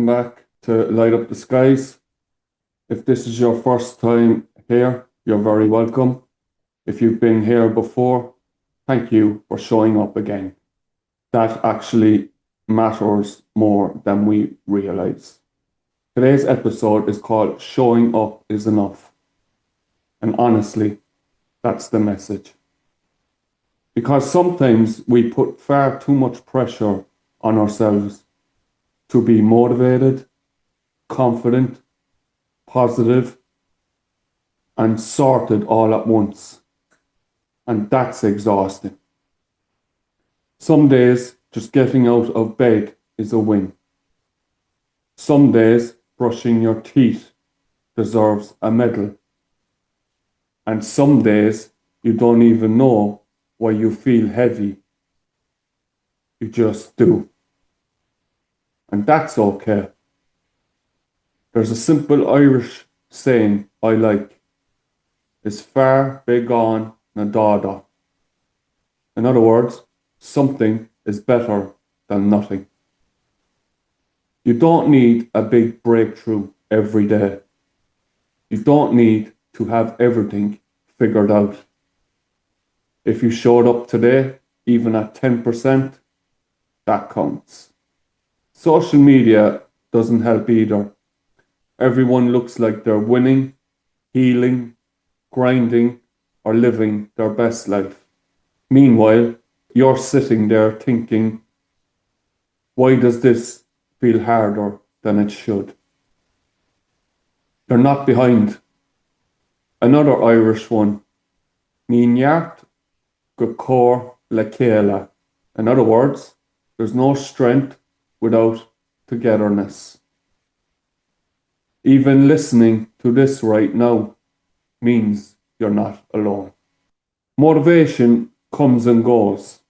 welcome back to Light Up the Skies. If this is your first time here, you're very welcome. If you've been here before, thank you for showing up again. That actually matters more than we realize. Today's episode is called Showing Up is Enough. And honestly, that's the message. Because sometimes we put far too much pressure on ourselves to be motivated, confident, positive, and sorted all at once. And that's exhausting. Some days, just getting out of bed is a win. Some days, brushing your teeth deserves a medal. And some days, you don't even know why you feel heavy. You just do. And that's okay. There's a simple Irish saying I like. Is far be gone na dada. In other words, something is better than nothing. You don't need a big breakthrough every day. You don't need to have everything figured out. If you showed up today, even at 10%, that counts. Social media doesn't help either. Everyone looks like they're winning, healing, grinding, or living their best life. Meanwhile, you're sitting there thinking, why does this feel harder than it should? They're not behind. Another Irish one. Níart go cór le céile. In other words, there's no strength without togetherness. Even listening to this right now means you're not alone. Motivation comes and goes,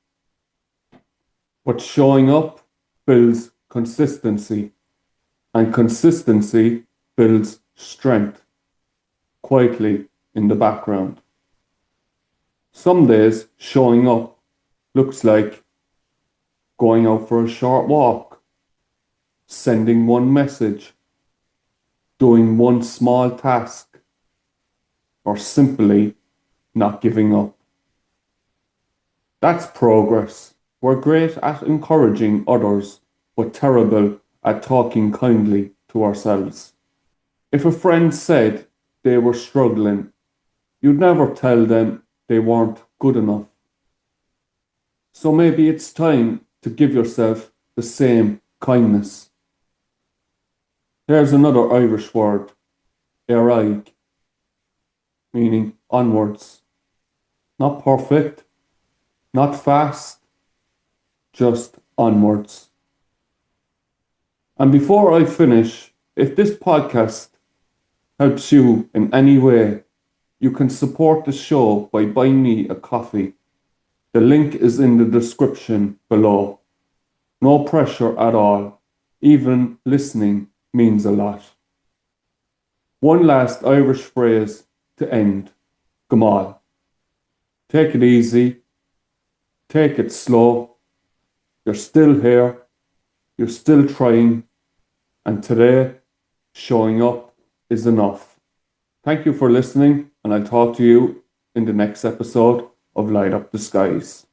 but showing up builds consistency, and consistency builds strength quietly in the background. Some days showing up looks like going out for a short walk, sending one message, doing one small task, or simply not giving up. That's progress. We're great at encouraging others, but terrible at talking kindly to ourselves. If a friend said they were struggling, you'd never tell them they weren't good enough. So maybe it's time to give yourself the same kindness. There's another Irish word, aghaidh, meaning onwards. Not perfect, not fast, just onwards. And before I finish, if this podcast helps you in any way, you can support the show by buying me a coffee. The link is in the description below. No pressure at all. Even listening means a lot. One last Irish phrase to end. Gamal. Take it easy. Take it slow. You're still here. You're still trying. And today, showing up is enough. Thank you for listening, and I'll talk to you in the next episode of Light Up the Skies.